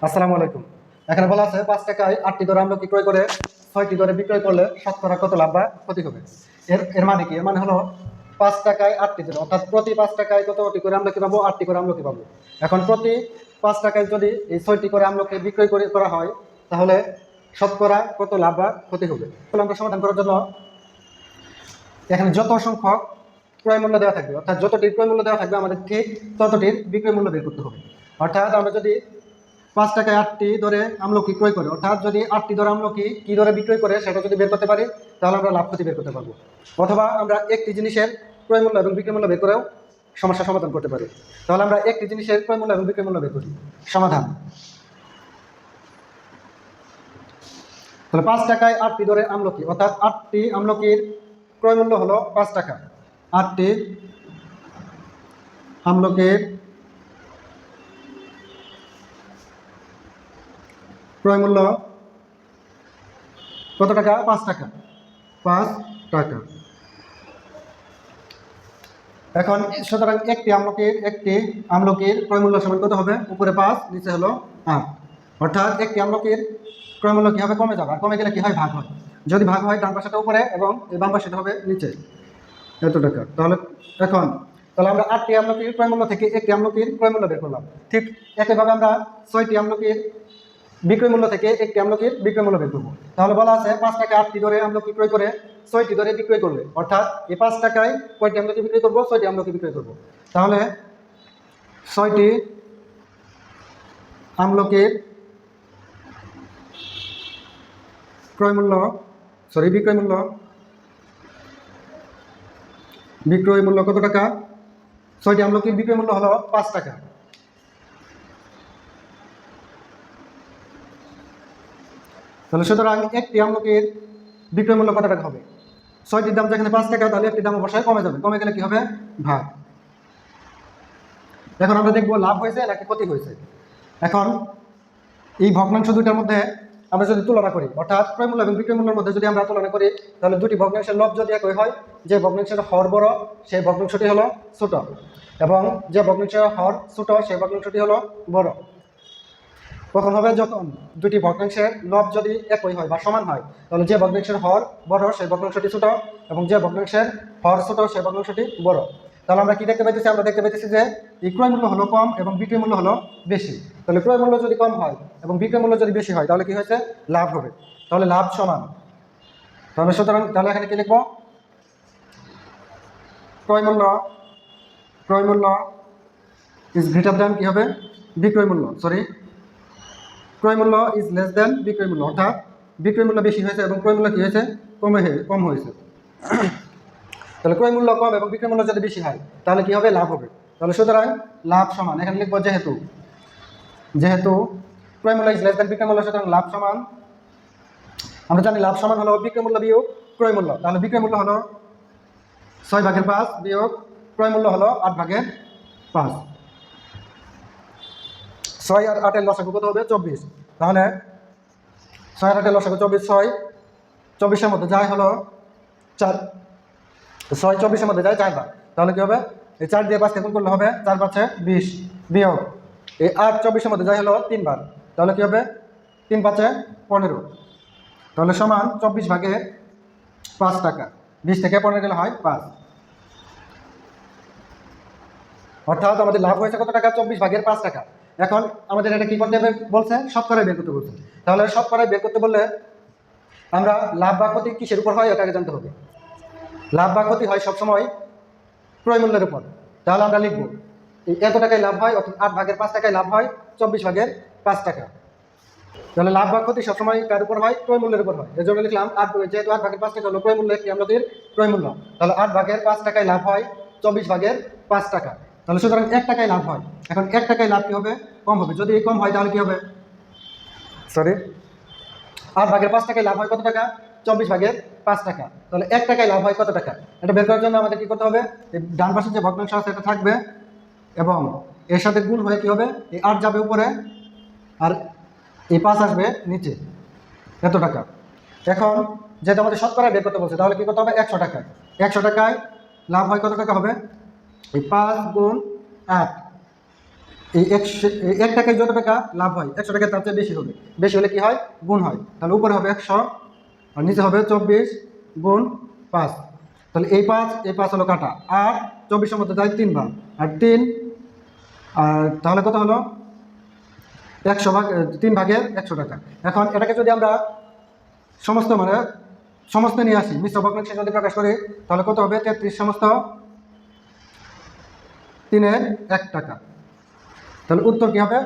আসসালামু আলাইকুম। এখানে বলা আছে 5 টাকায় 8টি দরে আমলকি ক্রয় করে 6টি দরে বিক্রয় করলে শতকরা কত লাভ বা ক্ষতি হবে। এর মানে কি? এর মানে হলো 5 টাকায় 8টি দরে, অর্থাৎ প্রতি 5 টাকায় কতটি করে আমলকি পাবো? 8টি করে আমলকি পাবো। এখন প্রতি 5 টাকায় যদি এই 6টি করে আমলকি বিক্রয় করা হয়, তাহলে শতকরা কত লাভ বা ক্ষতি হবে। তাহলে আমরা সমাধান করার জন্য এখানে যত সংখ্যক ক্রয় মূল্য দেওয়া থাকবে, অর্থাৎ যতটির ক্রয় মূল্য দেওয়া থাকবে আমাদের ঠিক ততটির বিক্রয় মূল্য বের করতে হবে। অর্থাৎ আমরা যদি 5 টাকায় 8টি দরে আমলকি ক্রয় করে, অর্থাৎ যদি 8টি দরে আমলকি কি দরে বিক্রয় করে সেটা যদি বের করতে পারি, তাহলে আমরা লাভ ক্ষতি বের করতে পারবো। অথবা আমরা একটি জিনিসের ক্রয় মূল্য এবং বিক্রয় মূল্য বের করেও সমস্যা সমাধান করতে পারি। তাহলে আমরা একটি জিনিসের ক্রয় মূল্য এবং বিক্রয় মূল্য বের করি। সমাধান। তাহলে 5 টাকায় 8টি দরে আমলকি, অর্থাৎ 8টি আমলকির ক্রয় মূল্য হলো 5 টাকা। 8টি আমলকির ক্রয় মূল্য কত টাকা? 5 টাকা। 5 টাকা। এখন সুতরাং একটি আমলকির ক্রয় মূল্য সমান কত হবে? উপরে 5, নিচে হলো 8। অর্থাৎ একটি আমলকির ক্রয় মূল্য কি হবে? কমে যাবে। আর কমে গেলে কি হয়? ভাগ হয়। যদি ভাগ হয়, ডান পাশেটা উপরে এবং এই বাম পাশেটা হবে নিচে। এত টাকা। তাহলে আমরা 8টি আমলকির ক্রয় মূল্য থেকে একটি আমলকির ক্রয় মূল্য বের করলাম। ঠিক একইভাবে আমরা 6টি আমলকির বিক্রয় মূল্য থেকে একটি আমলকির বিক্রয় মূল্য বের করবো। তাহলে বলা আছে 5 টাকা 8টি দরে আমলকি ক্রয় করে 6টি দরে বিক্রয় করবে। অর্থাৎ এই 5 টাকায় কয়টি আমলকি বিক্রয় করবো? 6টি আমলকি বিক্রয় করবো। তাহলে 6টি আমলকির বিক্রয় মূল্য কত টাকা? 6টি আমলকির বিক্রয় মূল্য হলো 5 টাকা। তাহলে সুতরাং একটি আমলকির বিক্রয় মূল্য কত টাকা হবে? 6টির দাম যেখানে 5 টাকা, তাহলে একটি দাম অবশ্যই কমে যাবে। কমে গেলে কি হবে? ভাগ। এখন আমরা দেখবো লাভ হয়েছে নাকি ক্ষতি হয়েছে। এখন এই ভগ্নাংশ দুইটার মধ্যে আমরা যদি তুলনা করি, অর্থাৎ ক্রয় মূল্য এবং বিক্রয় মূল্যের মধ্যে যদি আমরা তুলনা করি, তাহলে দুটি ভগ্নাংশের লব যদি একই হয়, যে ভগ্নাংশের হর বড় সেই ভগ্নাংশটি হলো ছোট, এবং যে ভগ্নাংশের হর ছোট সেই ভগ্নাংশটি হলো বড়। কখন হবে? যখন দুটি ভগ্নাংশের লব যদি একই হয় বা সমান হয়, তাহলে যে ভগ্নাংশের হর বড় সেই ভগ্নাংশটি ছোট, এবং যে ভগ্নাংশের হর ছোট সেই ভগ্নাংশটি বড়। তাহলে আমরা কি দেখতে পাইতেছি? আমরা দেখতে পাইতেছি যে এই ক্রয় মূল্য হলো কম এবং বিক্রয় মূল্য হলো বেশি। তাহলে ক্রয় মূল্য যদি কম হয় এবং বিক্রয় মূল্য যদি বেশি হয়, তাহলে কি হয়েছে? লাভ হবে। তাহলে লাভ সমান। তাহলে এখানে কি লিখবো? ক্রয় মূল্য ইজ গ্রেটার দ্যান কি হবে? ক্রয় মূল্য ইজ লেস দেন বিক্রয় মূল্য। অর্থাৎ বিক্রয় মূল্য বেশি হয়েছে এবং ক্রয় মূল্য কি হয়েছে? কম হয়েছে। তাহলে ক্রয় মূল্য কম এবং বিক্রয় মূল্য যদি বেশি হয়, তাহলে কি হবে? লাভ হবে। তাহলে সুতরাং লাভ সমান, এখানে লিখবো যেহেতু ক্রয় মূল্য ইজ লেস দেন বিক্রয় মূল্য, সুতরাং লাভ সমান। আমরা জানি লাভ সমান হলো বিক্রয় মূল্য বিয়োগ ক্রয় মূল্য। তাহলে বিক্রয় মূল্য হলো 6/5 বিয়োগ ক্রয় মূল্য হলো 8/5। 6 আর 8 এর লসাগু কত হবে? 24। তাহলে 6 আর 8 এর লসাগু 24। 6 24-এর মধ্যে যায় হলো 4। 6 24-এর মধ্যে যায় 4 বার। তাহলে কি হবে? এই 4 দিয়ে 5 গুণ করলে হবে 4 5 20 বিয়োগ এই 8 24-এর মধ্যে যায় হলো 3 বার। তাহলে কি হবে? 3 5 15। তাহলে সমান 24/5 টাকা। 20 থেকে 15 গেলে হয় 5। অর্থাৎ আমাদের লাভ হয়েছে কত টাকা? 24/5 টাকা। এখন আমাদের এটা কি করতে হবে বলছে? শতকরায় বের করতে বলছে। তাহলে শতকরায় বের করতে বললে আমরা লাভ বা ক্ষতি কিসের উপর হয় এটাকে জানতে হবে। লাভ বা ক্ষতি হয় সবসময় ক্রয় মূল্যের উপর। তাহলে আমরা লিখবো এই এত টাকায় লাভ হয়, অর্থাৎ 8/5 টাকায় লাভ হয় 24/5 টাকা। তাহলে লাভ বা ক্ষতি সবসময় কার উপর হয়? ক্রয় মূল্যের উপর হয়। এর জন্য লিখলাম যেহেতু 8/5 টাকা হলো ক্রয় মূল্য, একটি আমাদের ক্রয় মূল্য, তাহলে 8/5 টাকায় লাভ হয় 24/5 টাকা। তাহলে সুতরাং 1 টাকায় লাভ হয়। এখন 1 টাকায় লাভ কি হবে? কম হবে। যদি কম হয় তাহলে কি হবে? 8/5 টাকায় লাভ হয় কত টাকা? 24/5 টাকা। তাহলে 1 টাকায় লাভ হয় কত টাকা? এটা বের করার জন্য আমাদের কি করতে হবে? এই ডান পাশে যে ভগ্নাংশ আছে এটা থাকবে এবং এর সাথে গুণ হয়ে কি হবে? এই 8 যাবে উপরে আর এই 5 আসবে নিচে। এত টাকা। এখন যেহেতু আমাদের শতকরা বের করতে বলছে, তাহলে কি করতে হবে? 100 টাকায়। 100 টাকায় লাভ হয় কত টাকা হবে? এই 5 গুণ 8 এই 1 টাকায় যত টাকা লাভ হয় 100 টাকা তার চেয়ে বেশি হবে, বেশি হলে কি হয় গুণ হয়, তাহলে উপরে হবে 100 আর নিচে হবে 24 গুণ 5, তাহলে এই 5 হলো কাটা, আর 24-এর মধ্যে যায় 3 ভাগ, আর 3 আর তাহলে কত হলো 100 ভাগ 3 ভাগের 100 টাকা। এখন এটাকে যদি আমরা সমস্ত নিয়ে আসি, মিশ্র ভগ্নাংশে যদি প্রকাশ করি তাহলে কত হবে 33 সমস্ত 3-এর 1 টাকা। তাহলে উত্তর কি হবে,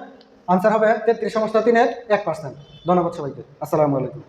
আনসার হবে 33 সমস্ত 3-এর 1%। ধন্যবাদ সবাইকে, আসসালামু আলাইকুম।